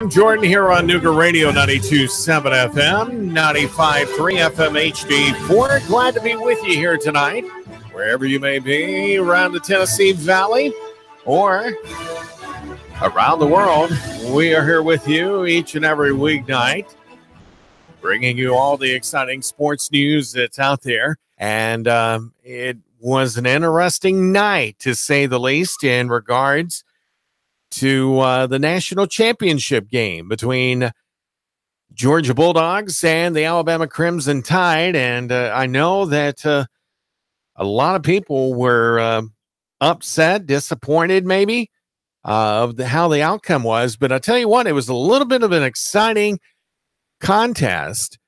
Jordan here on Nooga Radio 92.7 FM, 95.3 FM HD4. Glad to be with you here tonight, wherever you may be around the Tennessee Valley or around the world. We are here with you each and every weeknight, bringing you all the exciting sports news that's out there. And it was an interesting night, to say the least, in regards to the national championship game between Georgia Bulldogs and the Alabama Crimson Tide. And I know that a lot of people were upset, disappointed maybe, of how the outcome was. But I tell you what, it was a little bit of an exciting contest.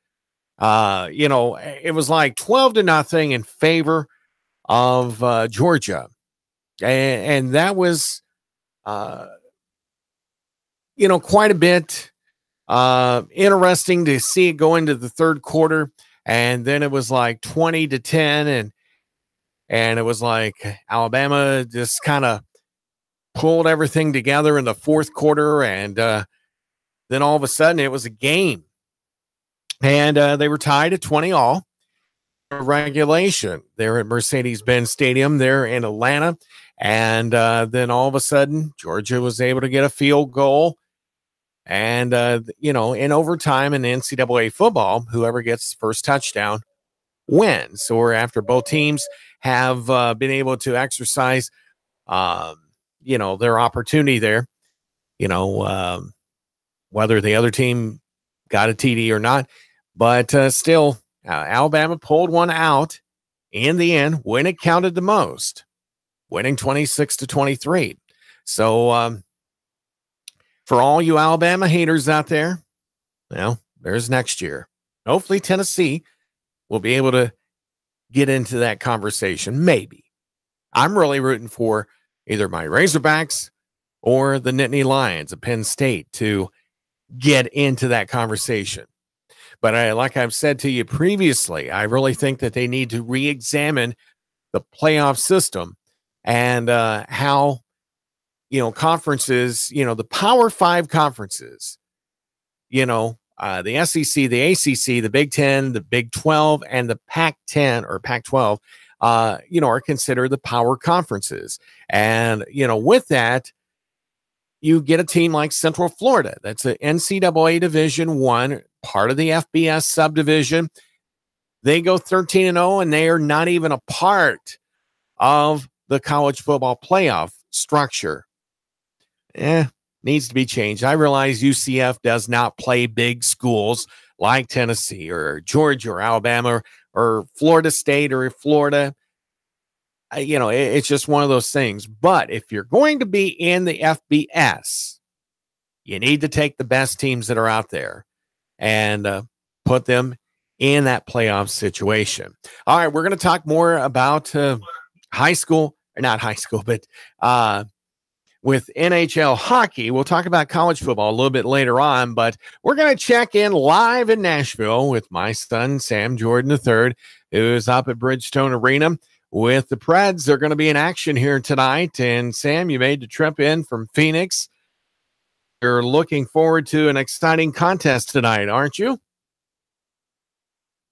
It was like 12-0 in favor of Georgia. And that was quite a bit interesting to see it go into the third quarter. And then it was like 20-10. And it was like Alabama just kind of pulled everything together in the fourth quarter. And then all of a sudden it was a game. And they were tied at 20-all regulation. They're at Mercedes-Benz Stadium there in Atlanta. And then all of a sudden, Georgia was able to get a field goal. And, in overtime in NCAA football, whoever gets the first touchdown wins. Or after both teams have been able to exercise, their opportunity there, whether the other team got a TD or not. But still, Alabama pulled one out in the end when it counted the most, winning 26-23. So for all you Alabama haters out there, there's next year. Hopefully Tennessee will be able to get into that conversation. Maybe. I'm really rooting for either my Razorbacks or the Nittany Lions of Penn State to get into that conversation. But like I've said to you previously, I really think that they need to re-examine the playoff system and how, conferences, the Power Five conferences, the SEC, the ACC, the Big Ten, the Big 12, and the Pac-10 or Pac-12, are considered the power conferences. And, with that, you get a team like Central Florida. That's an NCAA Division I, part of the FBS subdivision. They go 13-0, and they are not even a part of the college football playoff structure. Needs to be changed. I realize UCF does not play big schools like Tennessee or Georgia or Alabama or Florida State or Florida. It's just one of those things. But if you're going to be in the FBS, you need to take the best teams that are out there and put them in that playoff situation. All right, we're going to talk more about high school, or not high school, but with NHL hockey. We'll talk about college football a little bit later on, but we're going to check in live in Nashville with my son, Sam Jordan III, who's up at Bridgestone Arena with the Preds. They're going to be in action here tonight. And Sam, you made the trip in from Phoenix. You're looking forward to an exciting contest tonight, aren't you?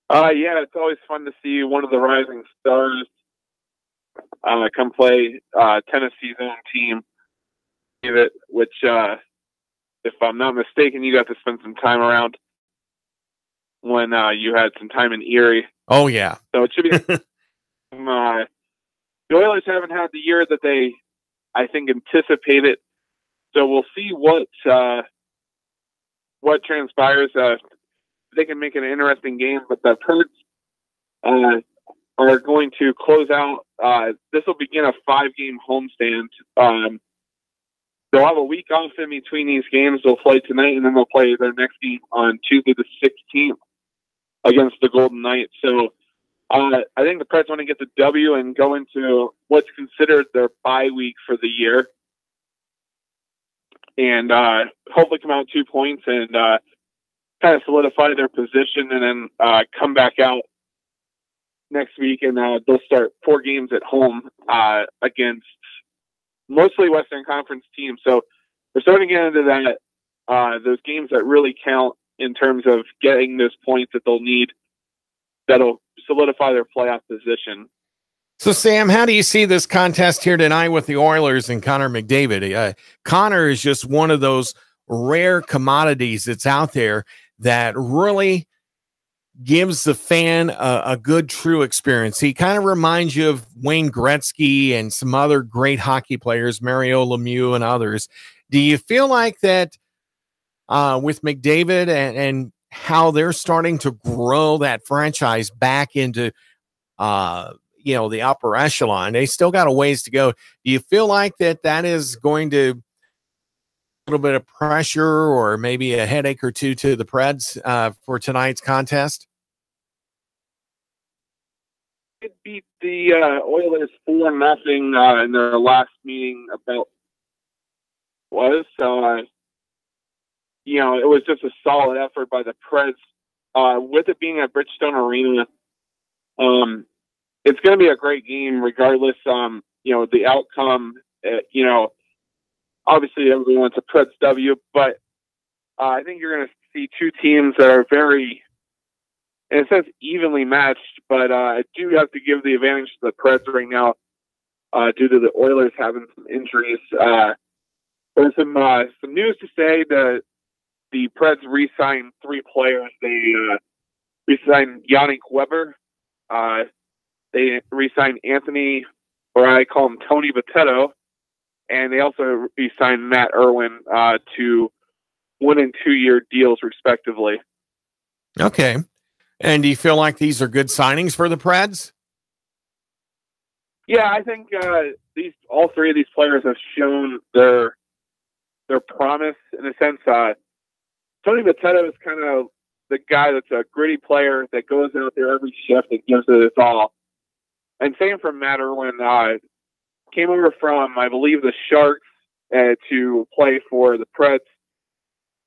Yeah, it's always fun to see one of the rising stars come play Tennessee's own team, which, if I'm not mistaken, you got to spend some time around when you had some time in Erie. Oh, yeah. So it should be the Oilers haven't had the year that they, I think, anticipated. So we'll see what transpires. They can make an interesting game, but the Preds are going to close out. This will begin a 5-game homestand. They'll have a week off in between these games. They'll play tonight, and then they'll play their next game on Tuesday the 16th against the Golden Knights. So I think the Preds want to get the W and go into what's considered their bye week for the year, and hopefully come out 2 points and kind of solidify their position, and then come back out next week, and they'll start 4 games at home against mostly Western Conference teams. So we're starting to get into that those games that really count in terms of getting those points that they'll need that'll solidify their playoff position. So, Sam, how do you see this contest here tonight with the Oilers and Connor McDavid? Connor is just one of those rare commodities that's out there that really gives the fan a good, true experience. He kind of reminds you of Wayne Gretzky and some other great hockey players, Mario Lemieux and others. Do you feel like that with McDavid and how they're starting to grow that franchise back into the upper echelon? They still got a ways to go. Do you feel like that is going to a little bit of pressure or maybe a headache or two to the Preds for tonight's contest? It beat the Oilers 4-0 in their last meeting about was. So, it was just a solid effort by the Preds. With it being at Bridgestone Arena, it's going to be a great game regardless, the outcome. Obviously everyone wants a Preds W, but I think you're going to see two teams that are very, in a sense, evenly matched, but I do have to give the advantage to the Preds right now due to the Oilers having some injuries. There's some news to say that the Preds re-signed 3 players. They re-signed Yannick Weber. They re-signed Anthony, or I call him Tony Botetto, and they also re-signed Matt Irwin to 1- and 2-year deals, respectively. Okay. And do you feel like these are good signings for the Preds? Yeah, I think all 3 of these players have shown their promise in a sense. Tony Botetto is kind of the guy that's a gritty player that goes out there every shift and gives it his all. And same for Matt Irwin. Came over from, I believe, the Sharks to play for the Preds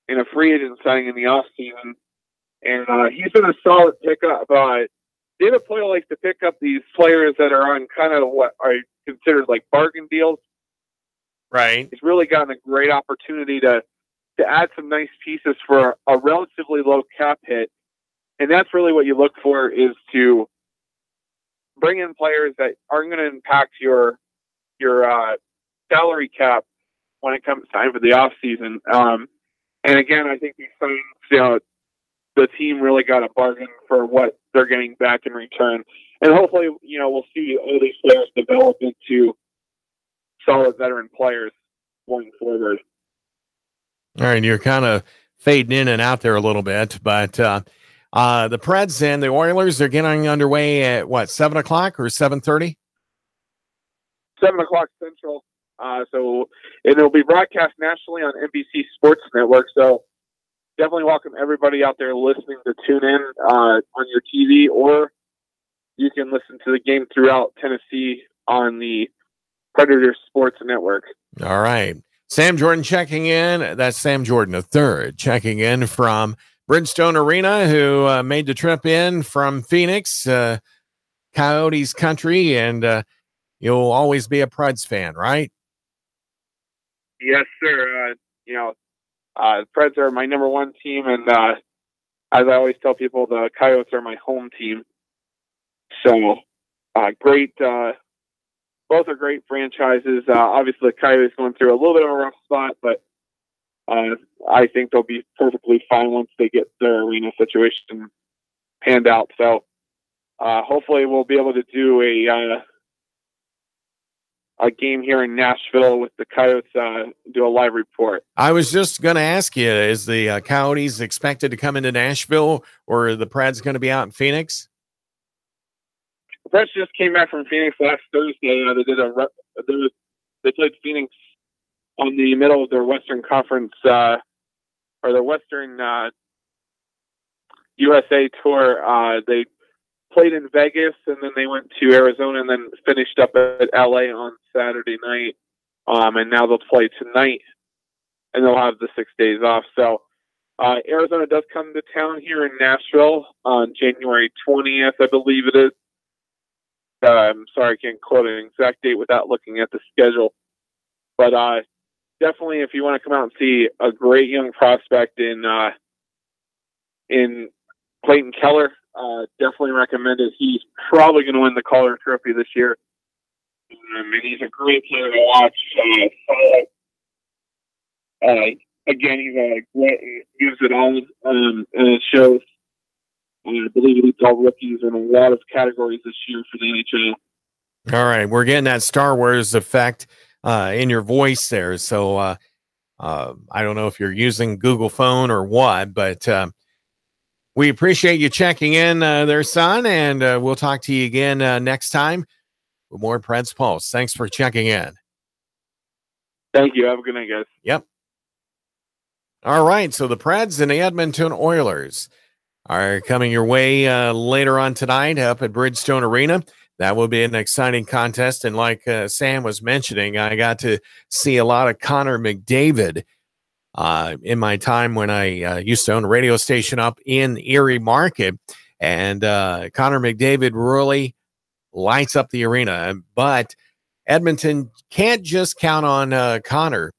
in a free agent signing in the offseason. And he's been a solid pickup. David Tulis likes to pick up these players that are on kind of what are considered like bargain deals. Right. He's really gotten a great opportunity to add some nice pieces for a relatively low cap hit. And that's really what you look for, is to bring in players that aren't going to impact your salary cap when it comes time for the off season. And again, I think these signings, the team really got a bargain for what they're getting back in return. And hopefully, we'll see all these players develop into solid veteran players going forward. All right, you're kind of fading in and out there a little bit, but the Preds and the Oilers are getting underway at what, 7 o'clock or 7:30? 7 o'clock Central. So it'll be broadcast nationally on NBC Sports Network. So definitely welcome everybody out there listening to tune in on your TV, or you can listen to the game throughout Tennessee on the Predator Sports Network. All right. Sam Jordan checking in. That's Sam Jordan III checking in from Bridgestone Arena, who made the trip in from Phoenix, Coyotes country, and you'll always be a Preds fan, right? Yes, sir. The Preds are my number 1 team, and as I always tell people, the Coyotes are my home team. So great. Both are great franchises. Obviously, the Coyotes going through a little bit of a rough spot, but I think they'll be perfectly fine once they get their arena situation panned out. So hopefully we'll be able to do a game here in Nashville with the Coyotes, do a live report. I was just going to ask you, is the Coyotes expected to come into Nashville, or are the Preds going to be out in Phoenix? The Preds just came back from Phoenix last Thursday. They played Phoenix on the middle of their Western Conference, or their Western USA tour. They played in Vegas, and then they went to Arizona, and then finished up at LA on Saturday night. And now they'll play tonight, and they'll have the 6 days off. So Arizona does come to town here in Nashville on January 20th, I believe it is. I'm sorry, I can't quote an exact date without looking at the schedule. But definitely, if you want to come out and see a great young prospect in Clayton Keller, definitely recommend it. He's probably going to win the Calder Trophy this year. And he's a great player to watch. Again, he's gives it all, and it shows. I believe he leads all rookies in a lot of categories this year for the NHL. All right, we're getting that Star Wars effect in your voice there. So I don't know if you're using Google phone or what, but we appreciate you checking in there, son, and we'll talk to you again next time with more Preds Pulse. Thanks for checking in. Thank you. Have a good night, guys. Yep. All right, so the Preds and the Edmonton Oilers are coming your way later on tonight up at Bridgestone Arena. That will be an exciting contest. And like Sam was mentioning, I got to see a lot of Connor McDavid in my time when I used to own a radio station up in Erie Market. And Connor McDavid really lights up the arena. But Edmonton can't just count on Connor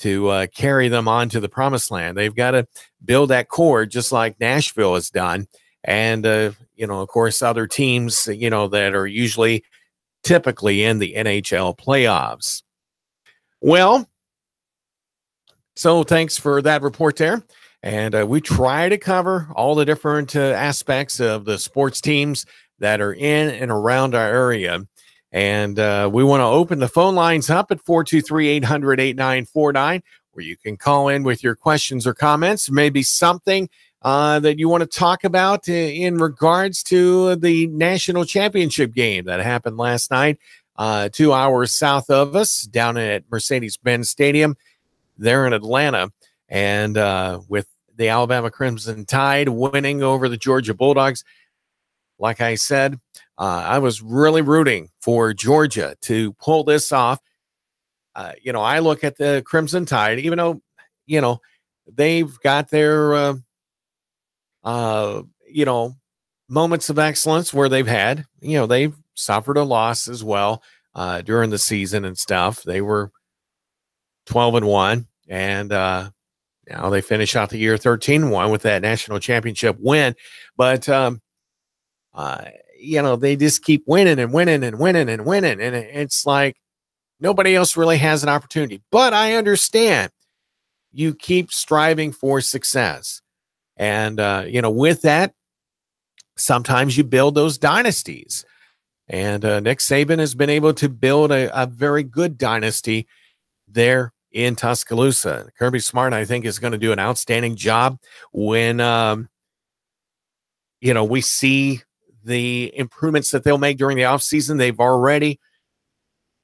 to carry them on to the promised land. They've got to build that core just like Nashville has done. And, of course, other teams, that are typically in the NHL playoffs. Well, so thanks for that report there. And we try to cover all the different aspects of the sports teams that are in and around our area. And we want to open the phone lines up at 423-800-8949, where you can call in with your questions or comments, maybe something that you want to talk about in regards to the national championship game that happened last night, 2 hours south of us down at Mercedes-Benz Stadium there in Atlanta. And with the Alabama Crimson Tide winning over the Georgia Bulldogs, like I said, I was really rooting for Georgia to pull this off. I look at the Crimson Tide, even though, they've got their, moments of excellence where they've had, they've suffered a loss as well during the season and stuff. They were 12-1, and now they finish out the year 13-1 with that national championship win. But, they just keep winning and winning and winning and winning. And it's like nobody else really has an opportunity. But I understand you keep striving for success. And, with that, sometimes you build those dynasties. And Nick Saban has been able to build a very good dynasty there in Tuscaloosa. Kirby Smart, I think, is going to do an outstanding job when, we see the improvements that they'll make during the offseason. They've already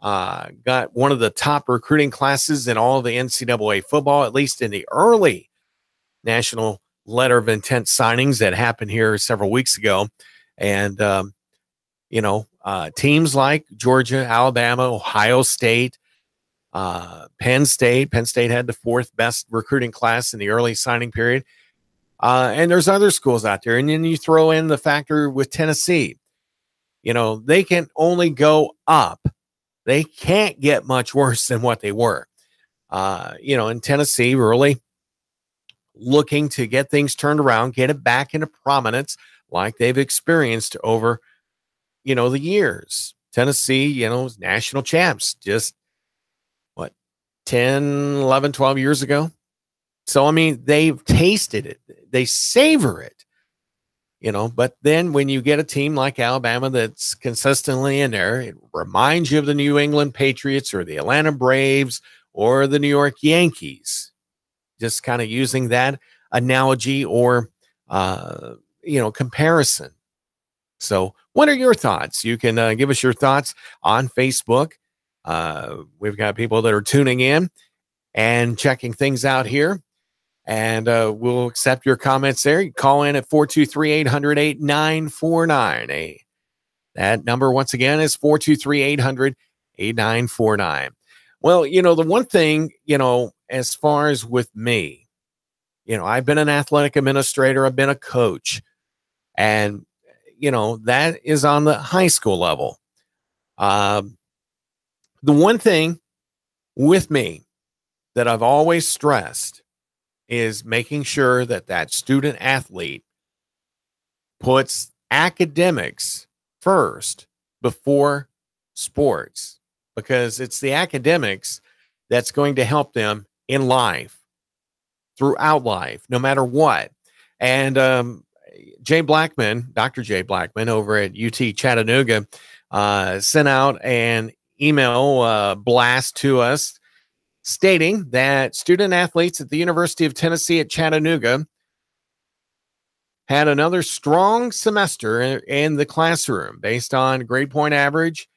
got one of the top recruiting classes in all of the NCAA football, at least in the early national letter of intent signings that happened here several weeks ago. And, teams like Georgia, Alabama, Ohio State, Penn State had the fourth best recruiting class in the early signing period. And there's other schools out there. And then you throw in the factor with Tennessee. They can only go up. They can't get much worse than what they were. In Tennessee, really looking to get things turned around, get it back into prominence like they've experienced over, the years. Tennessee, national champs just, 10, 11, 12 years ago. So, I mean, they've tasted it. They savor it, but then when you get a team like Alabama that's consistently in there, it reminds you of the New England Patriots or the Atlanta Braves or the New York Yankees, just kind of using that analogy or, comparison. So what are your thoughts? You can give us your thoughts on Facebook. We've got people that are tuning in and checking things out here. And we'll accept your comments there. You call in at 423-800-8949. That number, once again, is 423-800-8949. Well, the one thing, as far as with me, I've been an athletic administrator. I've been a coach. And, that is on the high school level. The one thing with me, that I've always stressed is making sure that that student athlete puts academics first before sports, because it's the academics that's going to help them in life, throughout life, no matter what. And Jay Blackman, Dr. Jay Blackman over at UT Chattanooga, sent out an email blast to us stating that student athletes at the University of Tennessee at Chattanooga had another strong semester in the classroom based on grade point average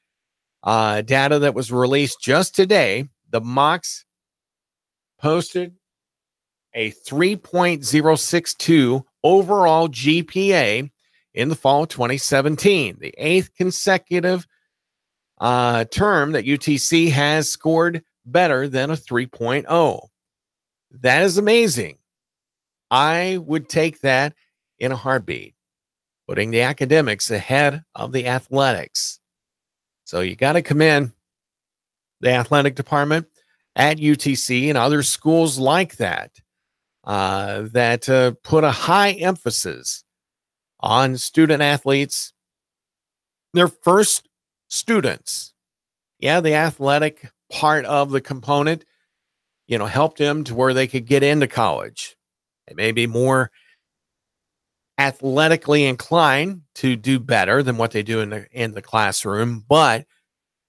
data that was released just today. The mocks posted a 3.062 overall GPA in the fall of 2017, the 8th consecutive term that UTC has scored better than a 3.0. That is amazing. I would take that in a heartbeat, putting the academics ahead of the athletics. So you got to commend the athletic department at UTC and other schools like that, that put a high emphasis on student athletes, their first students. Yeah, the athletic part of the component, helped them to where they could get into college. They may be more athletically inclined to do better than what they do in the classroom, but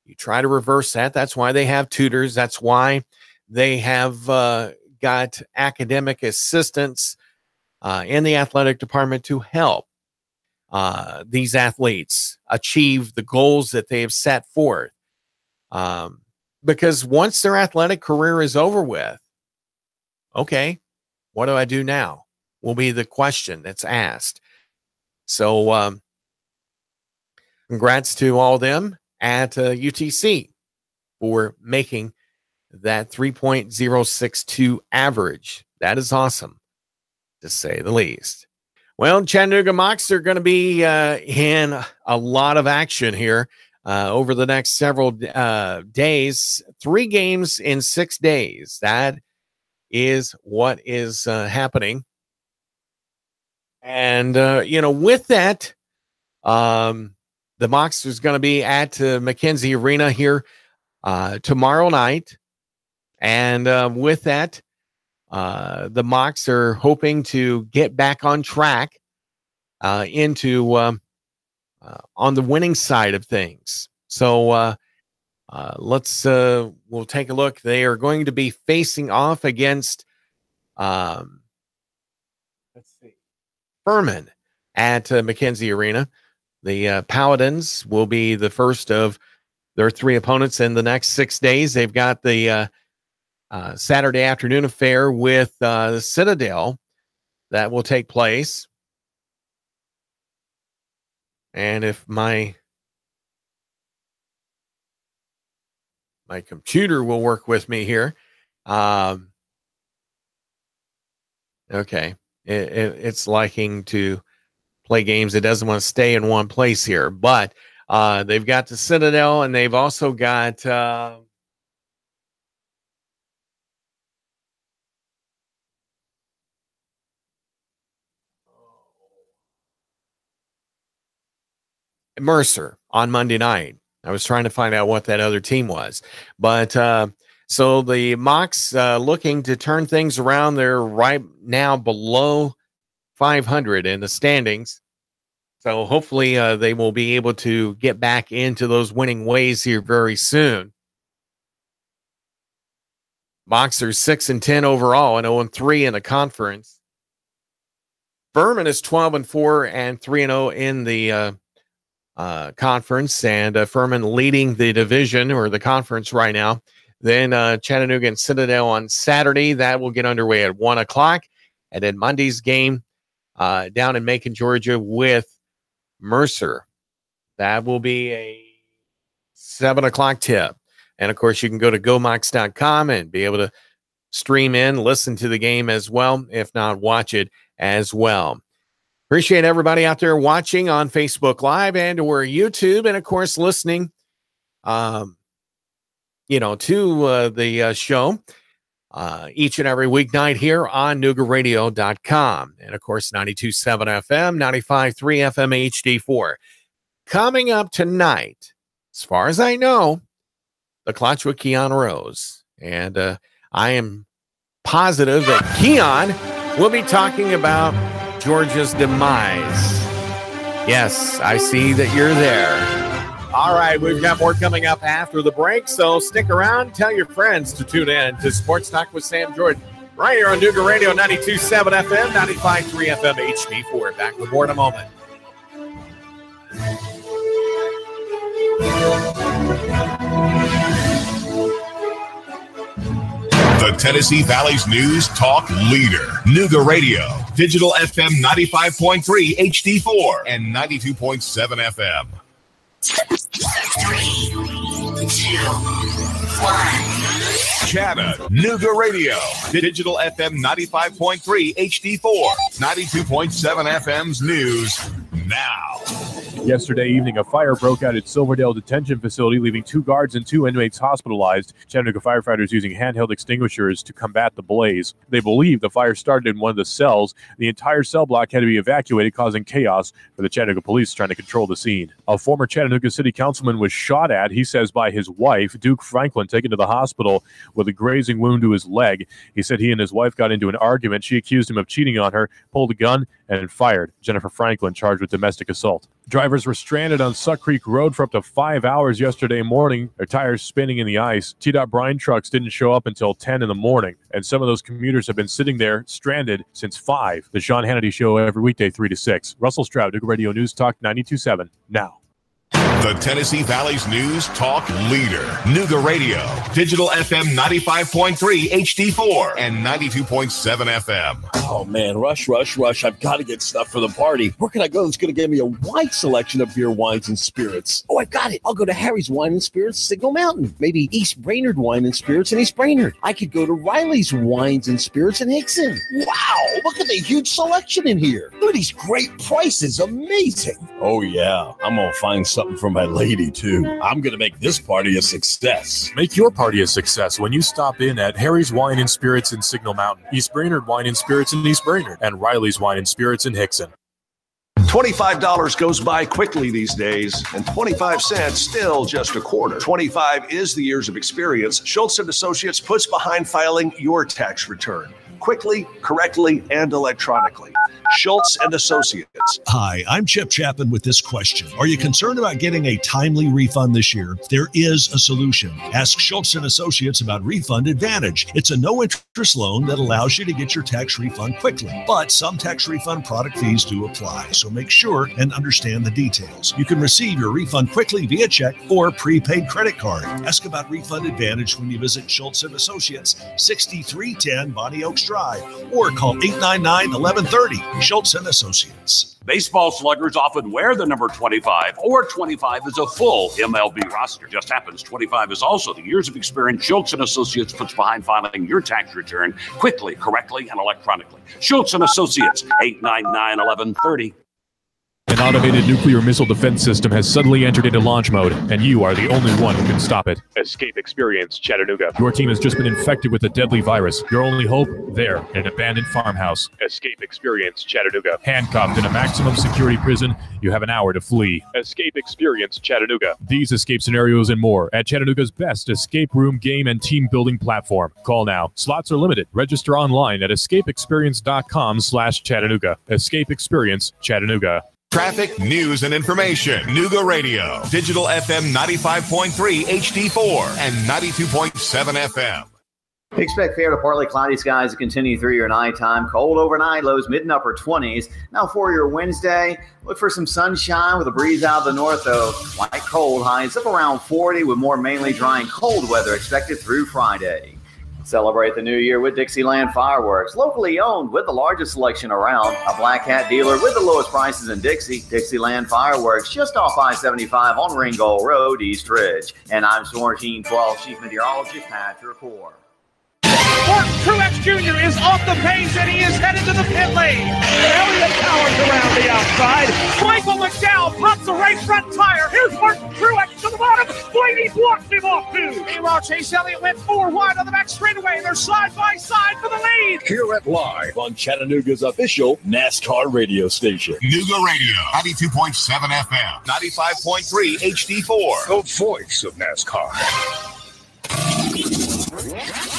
you try to reverse that. That's why they have tutors. That's why they have got academic assistants in the athletic department to help these athletes achieve the goals that they have set forth. Because once their athletic career is over with, okay, what do I do now? Will be the question that's asked. So congrats to all them at UTC for making that 3.062 average. That is awesome, to say the least. Well, Chattanooga Mocs are going to be in a lot of action here over the next several days. 3 games in 6 days. That is what is happening. And, with that, the Mocs is going to be at McKenzie Arena here tomorrow night. And with that, the Mocs are hoping to get back on track into on the winning side of things. So we'll take a look. They are going to be facing off against Furman at McKenzie Arena. The Paladins will be the first of their 3 opponents in the next 6 days. They've got the Saturday afternoon affair with the Citadel that will take place. And if my computer will work with me here. Okay. It's liking to play games. It doesn't want to stay in one place here, but they've got the Citadel, and they've also got Mercer on Monday night. I was trying to find out what that other team was, but so the Mocs looking to turn things around. They're right now below 500 in the standings. So hopefully they will be able to get back into those winning ways here very soon. Mocs are 6-10 overall and 0-3 in the conference. Furman is 12-4 and 3-0 in the conference, and Furman leading the division or the conference right now. Then Chattanooga and Citadel on Saturday. That will get underway at 1 o'clock. And then Monday's game down in Macon, Georgia with Mercer. That will be a 7 o'clock tip. And, of course, you can go to gomocs.com and be able to stream in, listen to the game as well. If not, watch it as well. Appreciate everybody out there watching on Facebook Live and or YouTube. And, of course, listening, to the show. each and every weeknight here on NoogaRadio.com. And, of course, 92.7 FM, 95.3 FM HD4. Coming up tonight, as far as I know, the Clutch with Keon Rose. And I am positive that Keon will be talking about Georgia's demise. Yes, I see that you're there. All right, we've got more coming up after the break, so stick around. Tell your friends to tune in to Sports Talk with Sam Jordan right here on Nooga Radio 92.7 FM, 95.3 FM HD4. Back with more in a moment. The Tennessee Valley's news talk leader, Nooga Radio, digital FM 95.3 HD4 and 92.7 FM. 3, 2, 1. Chattanooga Radio, digital FM 95.3 HD4, 92.7 FM's news now. Yesterday evening, a fire broke out at Silverdale Detention Facility, leaving 2 guards and 2 inmates hospitalized. Chattanooga firefighters using handheld extinguishers to combat the blaze. They believe the fire started in one of the cells. The entire cell block had to be evacuated, causing chaos for the Chattanooga police trying to control the scene. A former Chattanooga city councilman was shot at, he says, by his wife, Duke Franklin, taken to the hospital with a grazing wound to his leg. He said he and his wife got into an argument. She accused him of cheating on her, pulled a gun, and fired. Jennifer Franklin charged with domestic assault. Drivers were stranded on Suck Creek Road for up to 5 hours yesterday morning, their tires spinning in the ice. TDOT brine trucks didn't show up until 10 in the morning, and some of those commuters have been sitting there stranded since 5. The Sean Hannity Show every weekday 3 to 6. Russell Stroud, Nooga Radio News Talk 92.7 now. The Tennessee Valley's news talk leader, Nooga Radio, digital FM 95.3 HD4 and 92.7 FM. Oh man, rush. I've got to get stuff for the party. Where can I go that's going to give me a wide selection of beer, wines, and spirits? Oh, I got it. I'll go to Harry's Wine and Spirits, Signal Mountain. Maybe East Brainerd Wine and Spirits in East Brainerd. I could go to Riley's Wines and Spirits in Hickson. Wow, look at the huge selection in here. Look at these great prices. Amazing. Oh yeah, I'm going to find something for my lady too. I'm going to make this party a success. Make your party a success when you stop in at Harry's Wine and Spirits in Signal Mountain, East Brainerd Wine and Spirits in East Brainerd, and Riley's Wine and Spirits in Hickson. $25 goes by quickly these days, and 25 cents still just a quarter. 25 is the years of experience Schultz & Associates puts behind filing your tax return. Quickly, correctly, and electronically. Schultz & Associates. Hi, I'm Chip Chapman with this question. Are you concerned about getting a timely refund this year? There is a solution. Ask Schultz & Associates about Refund Advantage. It's a no-interest loan that allows you to get your tax refund quickly. But some tax refund product fees do apply, so make sure and understand the details. You can receive your refund quickly via check or prepaid credit card. Ask about Refund Advantage when you visit Schultz & Associates, 6310 Bonnie Oaks Drive, or call 899-1130. Schultz & Associates. Baseball sluggers often wear the number 25, or 25 is a full MLB roster. Just happens 25 is also the years of experience Schultz & Associates puts behind filing your tax return quickly, correctly, and electronically. Schultz & Associates, 899-1130. An automated nuclear missile defense system has suddenly entered into launch mode, and you are the only one who can stop it. Escape Experience Chattanooga. Your team has just been infected with a deadly virus. Your only hope? There, in an abandoned farmhouse. Escape Experience Chattanooga. Handcuffed in a maximum security prison, you have an hour to flee. Escape Experience Chattanooga. These escape scenarios and more at Chattanooga's best escape room game and team building platform. Call now. Slots are limited. Register online at escapeexperience.com/Chattanooga. Escape Experience Chattanooga. Traffic, news, and information. Nooga Radio, digital FM 95.3 HD4 and 92.7 FM. Expect fair to partly cloudy skies to continue through your nighttime. Cold overnight, lows mid and upper 20s. Now for your Wednesday, look for some sunshine with a breeze out of the north, though. Light cold, highs up around 40 with more mainly dry and cold weather expected through Friday. Celebrate the new year with Dixieland Fireworks, locally owned with the largest selection around. A Black Hat dealer with the lowest prices in Dixie. Dixieland Fireworks, just off I-75 on Ringgold Road, East Ridge. And I'm Storm Team 12 Chief Meteorologist Patrick Hoare. Martin Truex Jr. is off the pace and he is headed to the pit lane. Elliott Powers around the outside. Michael McDowell pops the right front tire. Here's Martin Truex to the bottom. Blaney blocks him off too. Meanwhile, Chase Elliott went 4 wide on the back straightaway. They're side by side for the lead. Hear it live on Chattanooga's official NASCAR radio station. Nooga Radio, 92.7 FM, 95.3 HD4. The voice of NASCAR.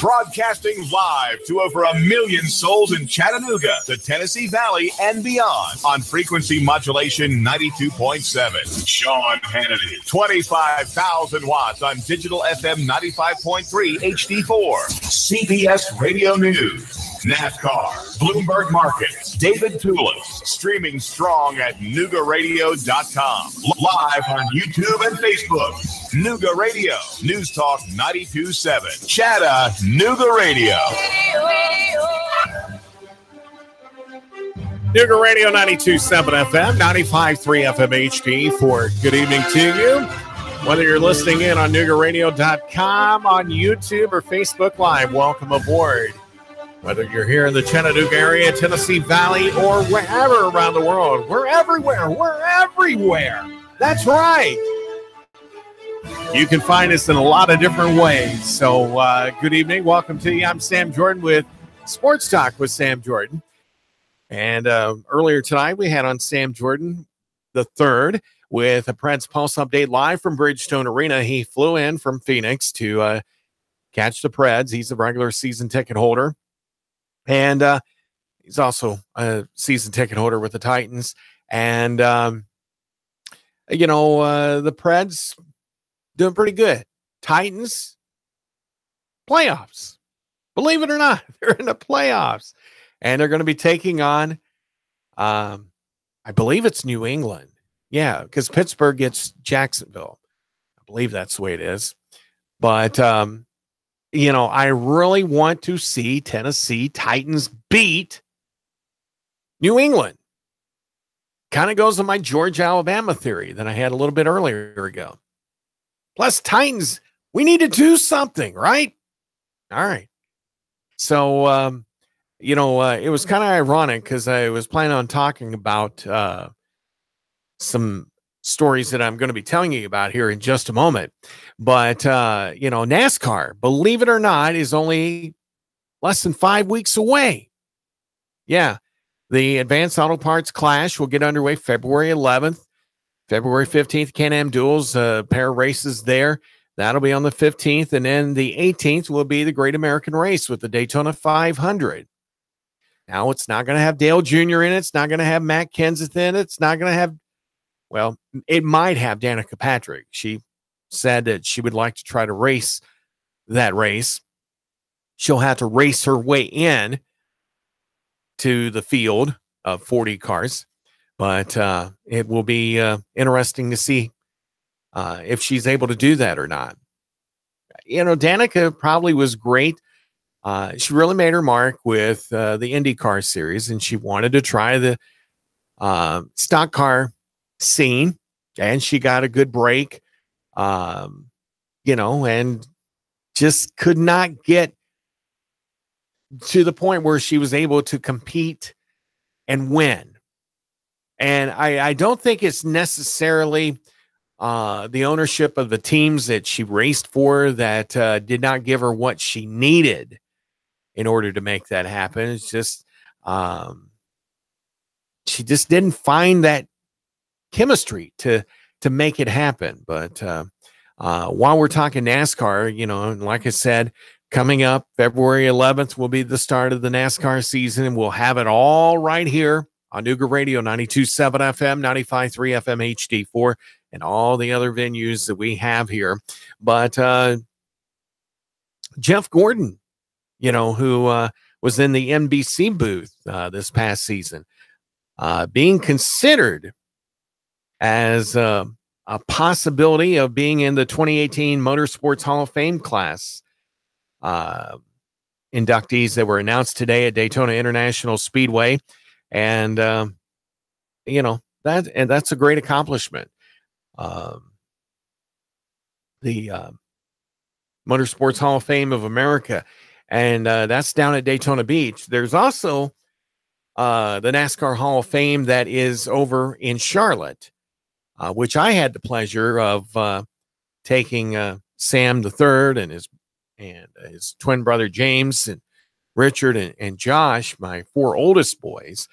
Broadcasting live to over 1 million souls in Chattanooga, the Tennessee Valley, and beyond on frequency modulation 92.7. Sean Hannity, 25,000 watts on digital FM 95.3 HD4. CBS Radio News. NASCAR, Bloomberg Markets, David Tulis, streaming strong at NoogaRadio.com. Live on YouTube and Facebook. Nooga Radio, News Talk 92.7. Chattanooga Radio. Nooga Radio 92.7 FM, 95.3 FM HD for good evening to you. Whether you're listening in on NoogaRadio.com, on YouTube, or Facebook Live, welcome aboard. Whether you're here in the Chattanooga area, Tennessee Valley, or wherever around the world, we're everywhere. We're everywhere. That's right. You can find us in a lot of different ways. So good evening. Welcome to you. I'm Sam Jordan with Sports Talk with Sam Jordan. And earlier tonight, we had on Sam Jordan the third with a Preds Pulse Update live from Bridgestone Arena. He flew in from Phoenix to catch the Preds. He's a regular season ticket holder. And he's also a season ticket holder with the Titans. And, the Preds doing pretty good. Titans, playoffs. Believe it or not, they're in the playoffs. And they're going to be taking on, I believe it's New England. Yeah, because Pittsburgh gets Jacksonville. I believe that's the way it is. But, I really want to see Tennessee Titans beat New England. Kind of goes to my Georgia, Alabama theory that I had a little bit earlier ago. Plus, Titans, we need to do something, right? All right. So, it was kind of ironic because I was planning on talking about some stories that I'm going to be telling you about here in just a moment. But, NASCAR, believe it or not, is only less than 5 weeks away. Yeah. The Advanced Auto Parts Clash will get underway February 11th. February 15th, Can-Am Duels, pair of races there. That'll be on the 15th. And then the 18th will be the Great American Race with the Daytona 500. Now, it's not going to have Dale Jr. in it. It's not going to have Matt Kenseth in it. It's not going to have, well, it might have Danica Patrick. She said that she would like to try to race that race. She'll have to race her way in to the field of 40 cars. But it will be interesting to see if she's able to do that or not. Danica probably was great. She really made her mark with the IndyCar series, and she wanted to try the stock car scene, and she got a good break, and just could not get to the point where she was able to compete and win. And I don't think it's necessarily the ownership of the teams that she raced for that did not give her what she needed in order to make that happen. It's just she just didn't find that chemistry to make it happen. But while we're talking NASCAR, and like I said, coming up February 11th will be the start of the NASCAR season, and we'll have it all right here on Nooga Radio 92.7 FM, 95.3 FM HD4, and all the other venues that we have here. But Jeff Gordon, who was in the NBC booth this past season, being considered as a possibility of being in the 2018 Motorsports Hall of Fame class. Inductees that were announced today at Daytona International Speedway. And, that's a great accomplishment. The Motorsports Hall of Fame of America. And that's down at Daytona Beach. There's also the NASCAR Hall of Fame that is over in Charlotte, which I had the pleasure of taking Sam the third and his twin brother James and Richard and Josh, my 4 oldest boys,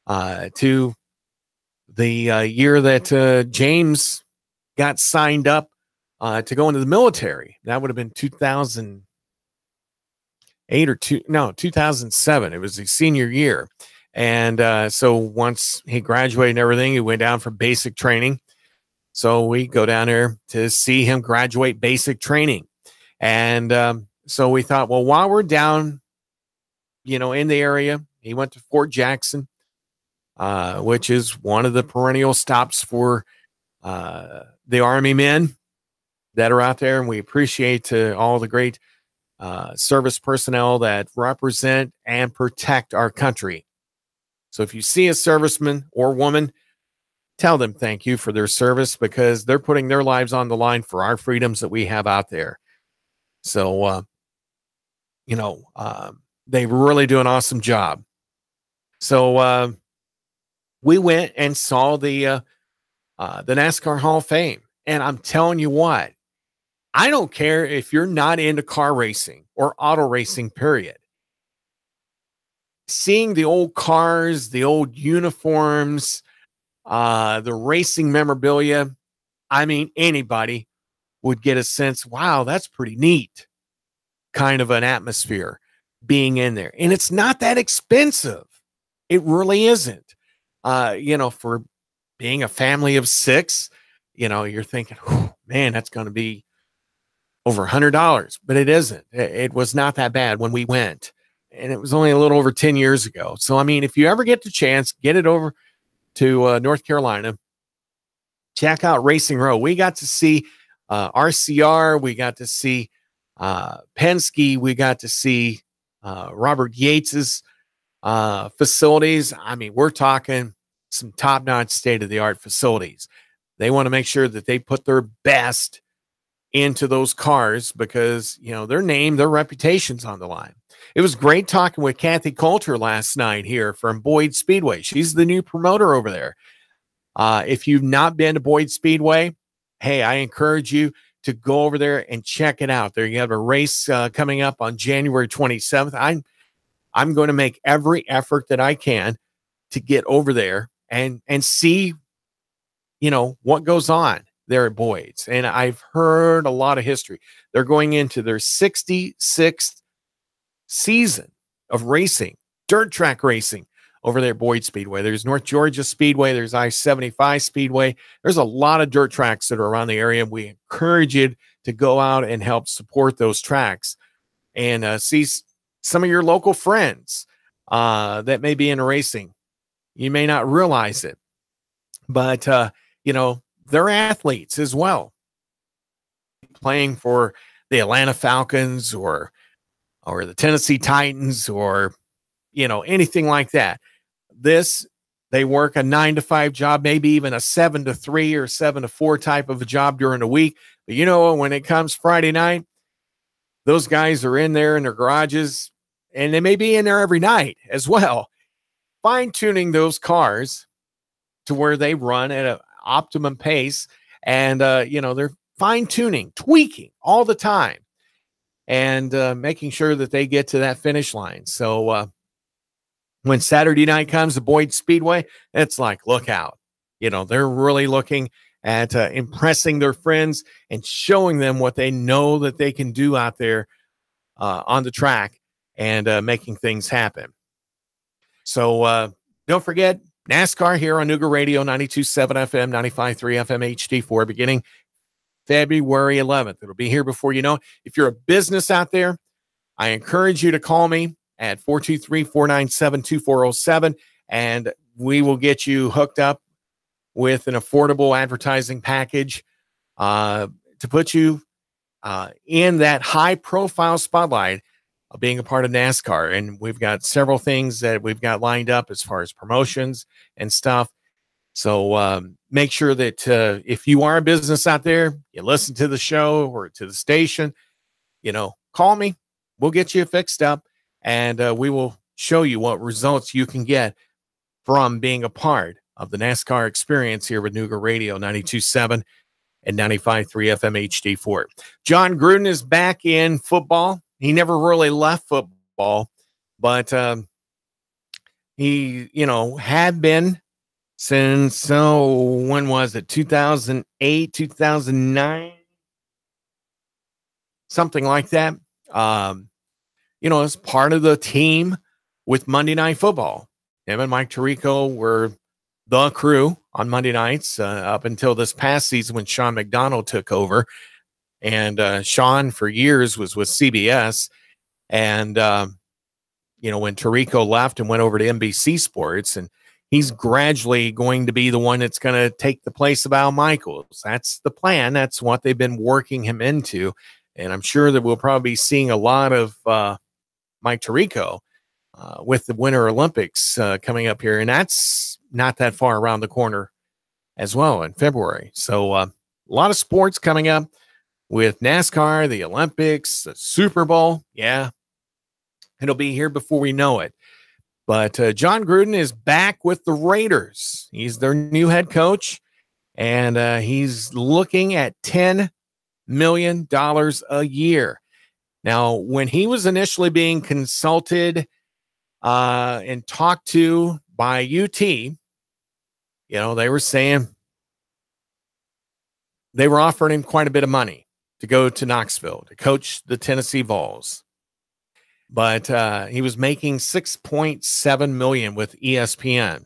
to the year that James got signed up to go into the military. That would have been 2008 or 2007. It was his senior year. And so once he graduated and everything, he went down for basic training. So we go down there to see him graduate basic training. And so we thought, well, while we're down, in the area, he went to Fort Jackson, which is one of the perennial stops for the Army men that are out there. And we appreciate all the great service personnel that represent and protect our country. So if you see a serviceman or woman, tell them thank you for their service, because they're putting their lives on the line for our freedoms that we have out there. So, they really do an awesome job. So we went and saw the NASCAR Hall of Fame. And I'm telling you what, I don't care if you're not into car racing or auto racing, period. Seeing the old cars, the old uniforms, the racing memorabilia, I mean, anybody would get a sense, wow, that's pretty neat kind of an atmosphere being in there. And it's not that expensive. It really isn't. For being a family of 6, you're thinking, man, that's going to be over $100, but it isn't. It was not that bad when we went. And it was only a little over 10 years ago. So, I mean, if you ever get the chance, get it over to North Carolina, check out Racing Row. We got to see RCR. We got to see Penske. We got to see Robert Yates's facilities. I mean, we're talking some top-notch state-of-the-art facilities. They want to make sure that they put their best into those cars because, their name, their reputation's on the line. It was great talking with Kathy Coulter last night here from Boyd Speedway. She's the new promoter over there. If you've not been to Boyd Speedway, hey, I encourage you to go over there and check it out. There you have a race coming up on January 27th. I'm going to make every effort that I can to get over there and see, what goes on there at Boyd's. And I've heard a lot of history. They're going into their 66th season of racing, dirt track racing over there at Boyd Speedway. There's North Georgia Speedway. There's I-75 Speedway. There's a lot of dirt tracks that are around the area. We encourage you to go out and help support those tracks and see some of your local friends that may be in racing. You may not realize it, but, they're athletes as well, playing for the Atlanta Falcons or the Tennessee Titans or, anything like that. They work a 9-to-5 job, maybe even a 7-to-3 or 7-to-4 type of a job during the week. But when it comes Friday night, those guys are in there in their garages, and they may be in there every night as well, fine-tuning those cars to where they run at an optimum pace. And, they're fine-tuning, tweaking all the time and making sure that they get to that finish line. So when Saturday night comes to Boyd Speedway, it's like, look out. They're really looking at impressing their friends and showing them what they know that they can do out there on the track and making things happen. So don't forget NASCAR here on Nooga Radio, 92.7 FM, 95.3 FM HD4, beginning February 11th. It'll be here before you know it. If you're a business out there, I encourage you to call me at 423-497-2407, and we will get you hooked up with an affordable advertising package to put you in that high-profile spotlight of being a part of NASCAR. And we've got several things that we've got lined up as far as promotions and stuff. So make sure that if you are a business out there, you listen to the show or to the station, call me. We'll get you fixed up, and we will show you what results you can get from being a part of the NASCAR experience here with Nooga Radio 92.7 and 95.3 FM HD4. John Gruden is back in football. He never really left football, but he, had been since, when was it? 2008, 2009, something like that. As part of the team with Monday Night Football. Him and Mike Tirico were the crew on Monday nights up until this past season when Sean McDonald took over. And Sean, for years, was with CBS. And, when Tirico left and went over to NBC Sports, and he's gradually going to be the one that's going to take the place of Al Michaels. That's the plan. That's what they've been working him into. And I'm sure that we'll probably be seeing a lot of Mike Tirico with the Winter Olympics coming up here. And that's not that far around the corner as well in February. So a lot of sports coming up with NASCAR, the Olympics, the Super Bowl. Yeah, it'll be here before we know it. But John Gruden is back with the Raiders. He's their new head coach, and he's looking at $10 million a year. Now, when he was initially being consulted and talked to by UT, they were saying they were offering him quite a bit of money to go to Knoxville to coach the Tennessee Vols. But he was making $6.7 million with ESPN.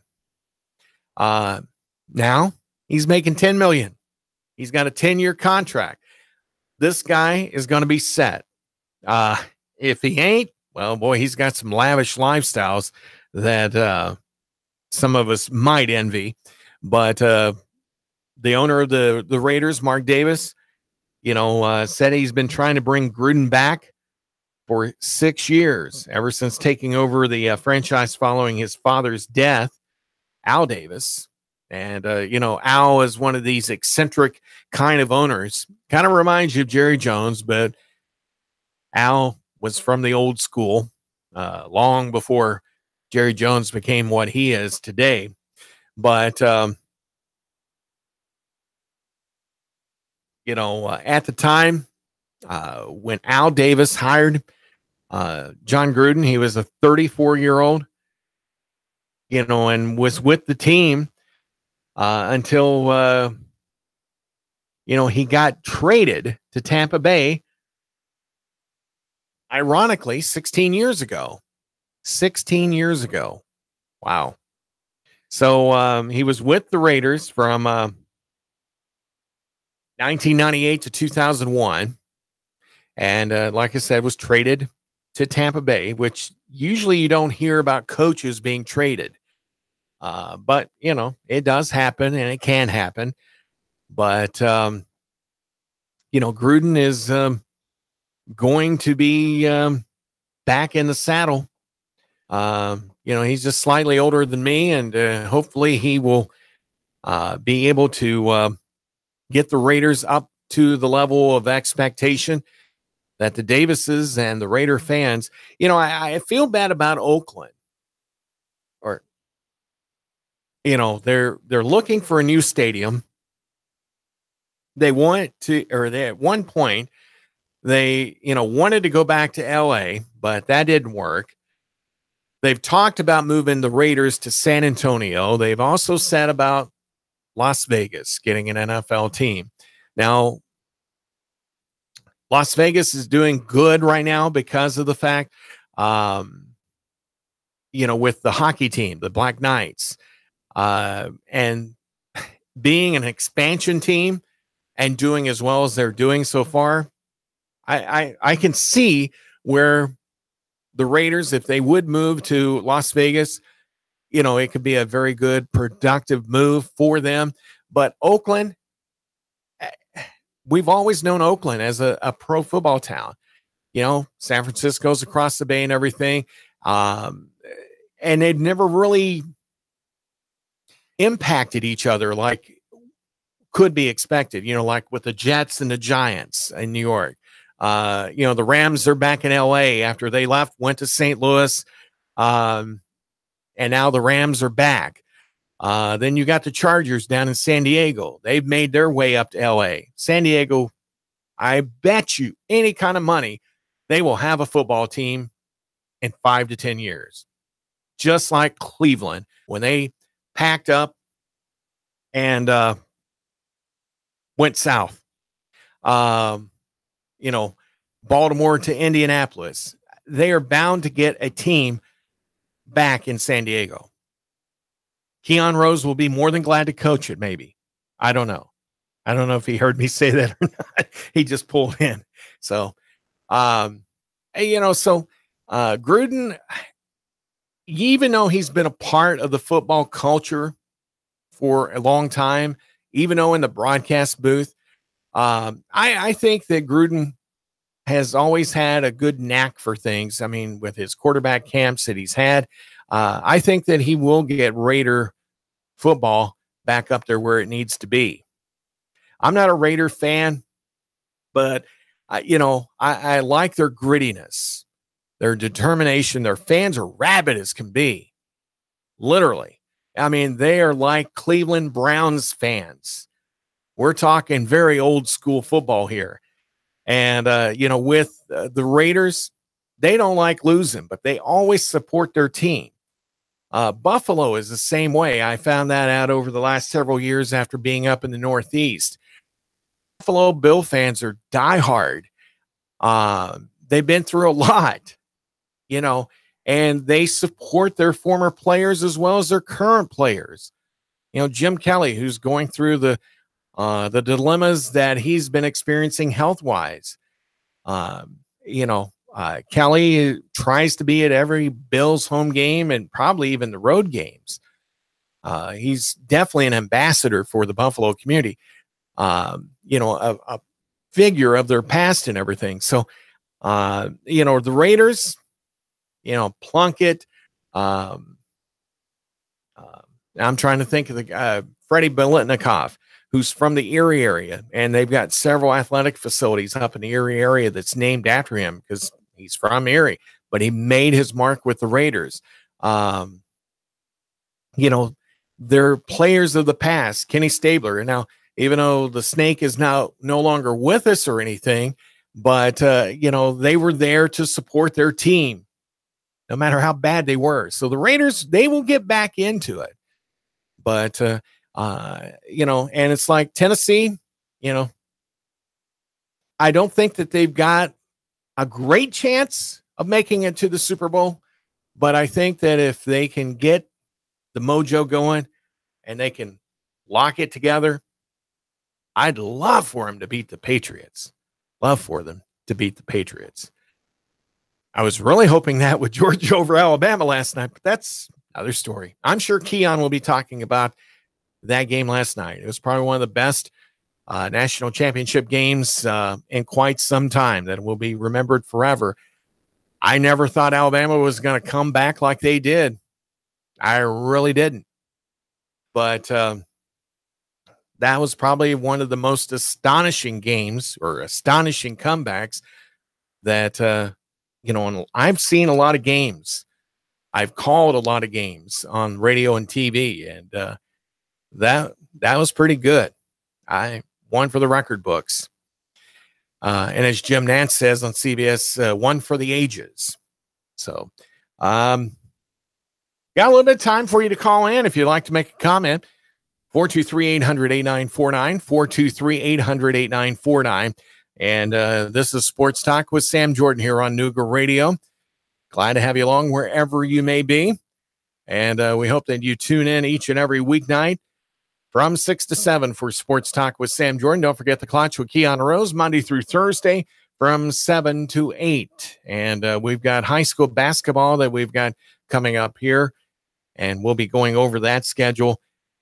Now he's making $10 million. He's got a 10-year contract. This guy is going to be set. If he ain't, well, boy, he's got some lavish lifestyles that some of us might envy. But the owner of the Raiders, Mark Davis, said he's been trying to bring Gruden back for 6 years, ever since taking over the franchise following his father's death, Al Davis. And, Al is one of these eccentric kind of owners. Kind of reminds you of Jerry Jones, but Al was from the old school long before Jerry Jones became what he is today. But, at the time when Al Davis hired John Gruden, he was a 34-year-old, and was with the team until, he got traded to Tampa Bay. Ironically, 16 years ago. 16 years ago. Wow. So he was with the Raiders from 1998 to 2001. And like I said, was traded to Tampa Bay, which usually you don't hear about coaches being traded. But, it does happen and it can happen. But, Gruden is going to be back in the saddle. He's just slightly older than me, and hopefully he will be able to get the Raiders up to the level of expectation that the Davises and the Raider fans, I feel bad about Oakland. Or, they're looking for a new stadium. They at one point, they, wanted to go back to LA, but that didn't work. They've talked about moving the Raiders to San Antonio. They've also said about Las Vegas getting an NFL team. Now, Las Vegas is doing good right now because of the fact, with the hockey team, the Black Knights, and being an expansion team and doing as well as they're doing so far, I can see where the Raiders, if they would move to Las Vegas, it could be a very good, productive move for them. But Oakland, we've always known Oakland as a pro football town. San Francisco's across the bay and everything. And they've never really impacted each other like could be expected, like with the Jets and the Giants in New York. The Rams are back in LA after they left, went to St. Louis. And now the Rams are back. Then you got the Chargers down in San Diego. They've made their way up to L.A. San Diego, I bet you any kind of money, they will have a football team in 5 to 10 years. Just like Cleveland, when they packed up and went south. You know, Baltimore to Indianapolis. They are bound to get a team back in San Diego. Keon Rose will be more than glad to coach it, maybe. I don't know. I don't know if he heard me say that or not. He just pulled in. So, you know, so Gruden, even though he's been a part of the football culture for a long time, even though in the broadcast booth, I think that Gruden has always had a good knack for things. I mean, with his quarterback camps that he's had, I think that he will get Raider football back up there where it needs to be. I'm not a Raider fan, but, you know, I like their grittiness, their determination. Their fans are rabid as can be, literally. I mean, they are like Cleveland Browns fans. We're talking very old school football here. And, you know, with the Raiders, they don't like losing, but they always support their team. Buffalo is the same way. I found that out over the last several years after being up in the Northeast. Buffalo Bill fans are diehard. They've been through a lot, you know, and they support their former players as well as their current players. You know, Jim Kelly, who's going through the dilemmas that he's been experiencing health-wise. You know, Kelly tries to be at every Bills home game and probably even the road games. He's definitely an ambassador for the Buffalo community. You know, a figure of their past and everything. So, you know, the Raiders, you know, Plunkett. I'm trying to think of the Freddie Biletnikoff, who's from the Erie area, and they've got several athletic facilities up in the Erie area that's named after him because he's from Erie, but he made his mark with the Raiders. You know, they're players of the past. Kenny Stabler. And now, even though the Snake is now no longer with us or anything, but, you know, they were there to support their team, no matter how bad they were. So the Raiders, they will get back into it. But, you know, and it's like Tennessee, you know, I don't think that they've got a great chance of making it to the Super Bowl, but I think that if they can get the mojo going and they can lock it together, I'd love for them to beat the Patriots. Love for them to beat the Patriots. I was really hoping that with Georgia over Alabama last night, but that's another story. I'm sure Keon will be talking about that game last night. It was probably one of the best national championship games in quite some time that will be remembered forever. I never thought Alabama was going to come back like they did. I really didn't. But that was probably one of the most astonishing games or astonishing comebacks that, you know, and I've seen a lot of games. I've called a lot of games on radio and TV, and that was pretty good. I won for the record books. And as Jim Nantz says on CBS, one for the ages. So, got a little bit of time for you to call in if you'd like to make a comment. 423-800-8949, 423-800-8949. And this is Sports Talk with Sam Jordan here on Nooga Radio. Glad to have you along wherever you may be. And we hope that you tune in each and every weeknight from 6 to 7 for Sports Talk with Sam Jordan. Don't forget the Clutch with Keon Rose, Monday through Thursday from 7 to 8. And we've got high school basketball that we've got coming up here. And we'll be going over that schedule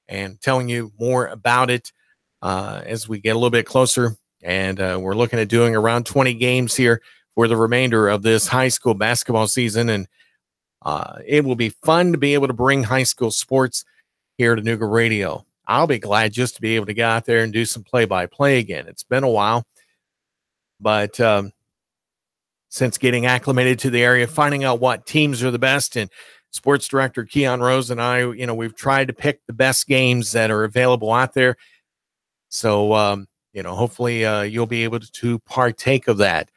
and telling you more about it as we get a little bit closer. And we're looking at doing around 20 games here for the remainder of this high school basketball season. And it will be fun to be able to bring high school sports here to Nooga Radio. I'll be glad just to be able to get out there and do some play-by-play again. It's been a while, but since getting acclimated to the area, finding out what teams are the best and Sports director Keon Rose and I, we've tried to pick the best games that are available out there. So, hopefully you'll be able to partake of that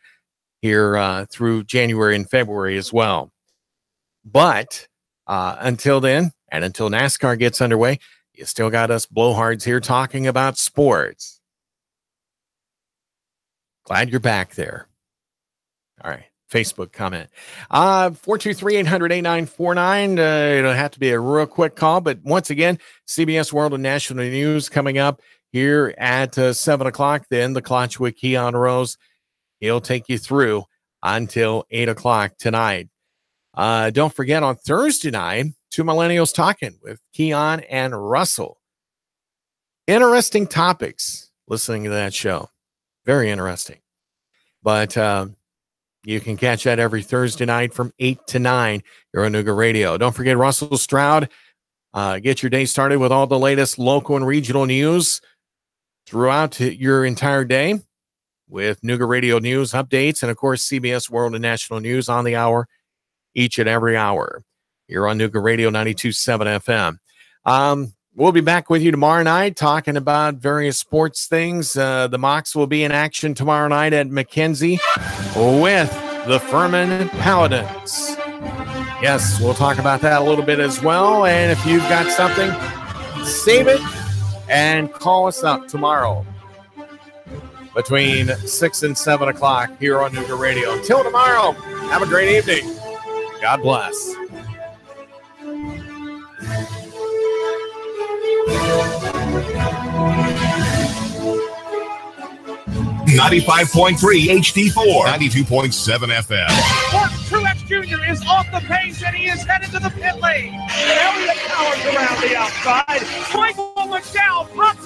here through January and February as well. But until then, and until NASCAR gets underway, you still got us blowhards here talking about sports. Glad you're back there. All right. Facebook comment. 423-800-8949. It'll have to be a real quick call, but once again, CBS World and National News coming up here at 7 o'clock. Then the Clutch with Keon Rose. He'll take you through until 8 o'clock tonight. Don't forget on Thursday night, Two Millennials Talking with Keon and Russell. Interesting topics listening to that show. Very interesting. But you can catch that every Thursday night from 8 to 9 here on Nooga Radio. Don't forget Russell Stroud. Get your day started with all the latest local and regional news throughout your entire day with Nooga Radio news updates and, of course, CBS World and National News on the hour, each and every hour. You're on Nooga Radio 92.7 FM. We'll be back with you tomorrow night talking about various sports things. The Mocs will be in action tomorrow night at McKenzie with the Furman Paladins. Yes, we'll talk about that a little bit as well. And if you've got something, save it and call us up tomorrow between 6 and 7 o'clock here on Nooga Radio. Until tomorrow, have a great evening. God bless. 95.3 HD4, 92.7 FM. Truex Jr. is off the pace and he is headed to the pit lane. Elliott powers around the outside. Michael McDowell pops